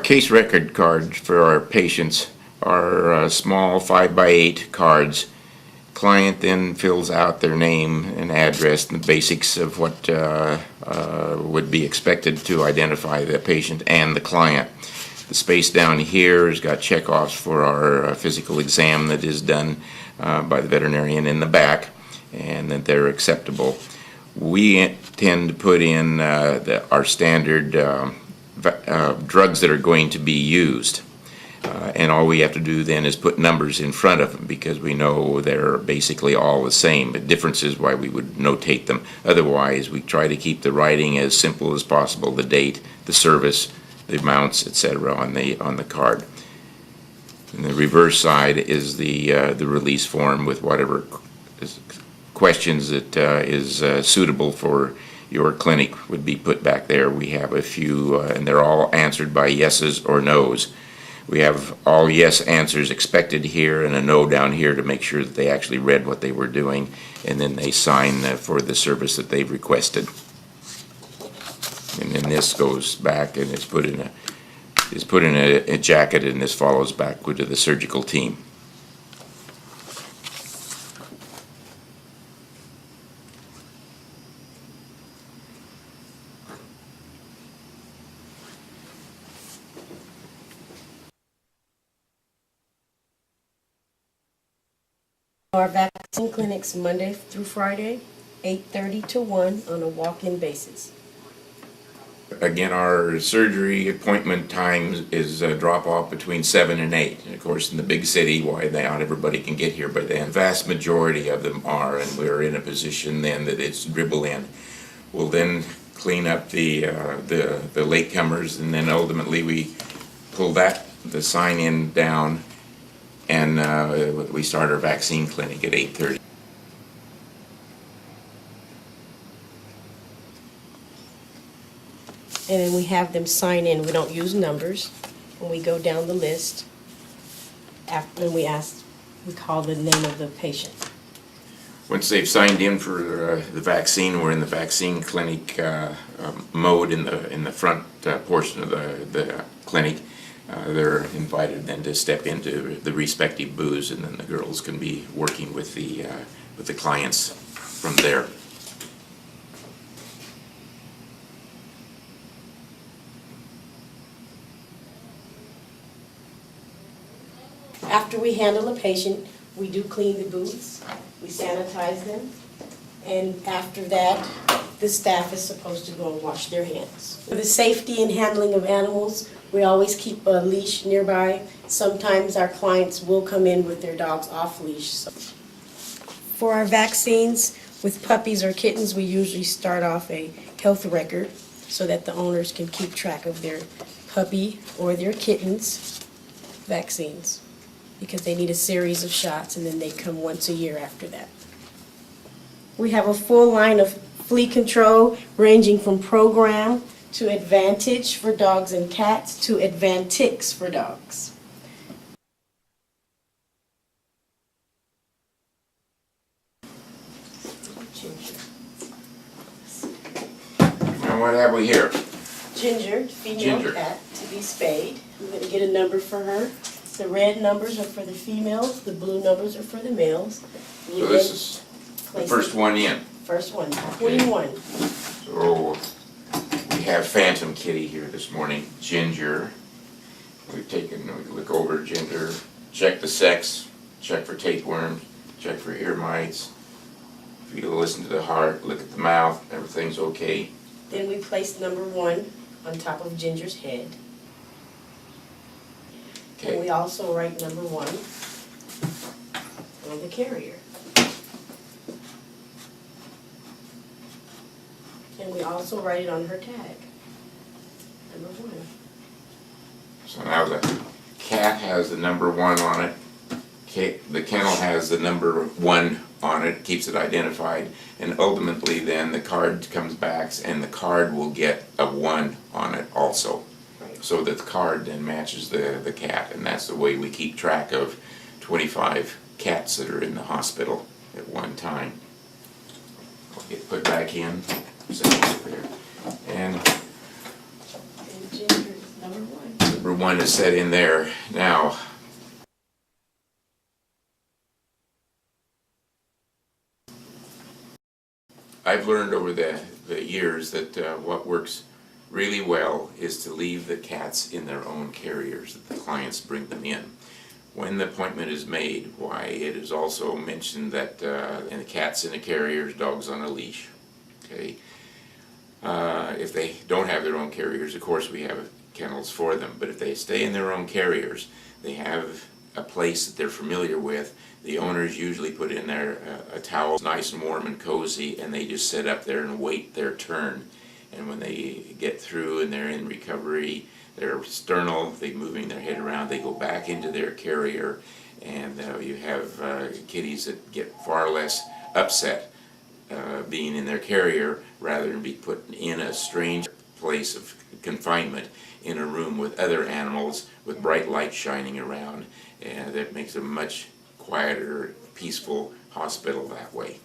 Case record cards for our patients are small 5x8 cards. Client then fills out their name and address and the basics of what would be expected to identify the patient and the client. The space down here has got checkoffs for our physical exam that is done by the veterinarian in the back, and that they're acceptable. We tend to put in our standard drugs that are going to be used. And all we have to do then is put numbers in front of them because we know they're basically all the same. The difference is why we would notate them. Otherwise, we try to keep the writing as simple as possible, the date, the service, the amounts, etc. on the card. And the reverse side is the release form with whatever questions that is suitable for your clinic would be put back there. We have a few, and they're all answered by yeses or nos. We have all yes answers expected here and a no down here to make sure that they actually read what they were doing, and then they sign for the service that they've requested. And then this goes back and it's put in a jacket, and this follows back to the surgical team. Our vaccine clinics Monday through Friday, 8:30 to 1 on a walk-in basis. Again, our surgery appointment times is drop-off between 7 and 8. And of course, in the big city, why not everybody can get here by then. Vast majority of them are, and we're in a position then that it's dribble in. We'll then clean up the latecomers, and then ultimately we pull the sign-in down, and we start our vaccine clinic at 8:30. And then we have them sign in. We don't use numbers. When we go down the list, after we call the name of the patient. Once they've signed in for the vaccine, we're in the vaccine clinic mode in the front portion of the clinic. They're invited then to step into the respective booths, and then the girls can be working with the clients from there. After we handle a patient, we do clean the booths, we sanitize them, and after that, the staff is supposed to go and wash their hands. For the safety and handling of animals, we always keep a leash nearby. Sometimes our clients will come in with their dogs off leash. For our vaccines, with puppies or kittens, we usually start off a health record so that the owners can keep track of their puppy or their kitten's vaccines, because they need a series of shots and then they come once a year after that. We have a full line of flea control ranging from Program to Advantage for dogs and cats to Advantix for dogs. And what have we here? Ginger, female cat, to be spayed. I'm going to get a number for her. The red numbers are for the females, the blue numbers are for the males. So this is the first one in. First one, 21. So we have Phantom Kitty here this morning, Ginger. We look over Ginger, check the sex, check for tapeworms, check for ear mites, feel, listen to the heart, look at the mouth, everything's okay. Then we place number 1 on top of Ginger's head. Okay. And we also write number 1 on the carrier. And we also write it on her tag, number 1. So now the cat has the number 1 on it. The kennel has the number 1 on it, keeps it identified, and ultimately then the card comes back and the card will get a 1 on it also. So that the card then matches the cat, and that's the way we keep track of 25 cats that are in the hospital at one time. I'll get put back in. And Ginger is number 1. Number one is set in there now. I've learned over the years that what works really well is to leave the cats in their own carriers, that the clients bring them in. When the appointment is made, why, it is also mentioned that and the cat's in a carrier, dog's on a leash. Okay. If they don't have their own carriers, of course we have kennels for them, but if they stay in their own carriers, they have a place that they're familiar with. The owners usually put in there a towel, nice and warm and cozy, and they just sit up there and wait their turn. And when they get through and they're in recovery, they're sternal, they're moving their head around, they go back into their carrier, and you have kitties that get far less upset being in their carrier rather than be put in a strange place of confinement in a room with other animals with bright light shining around, and that makes a much quieter, peaceful hospital that way.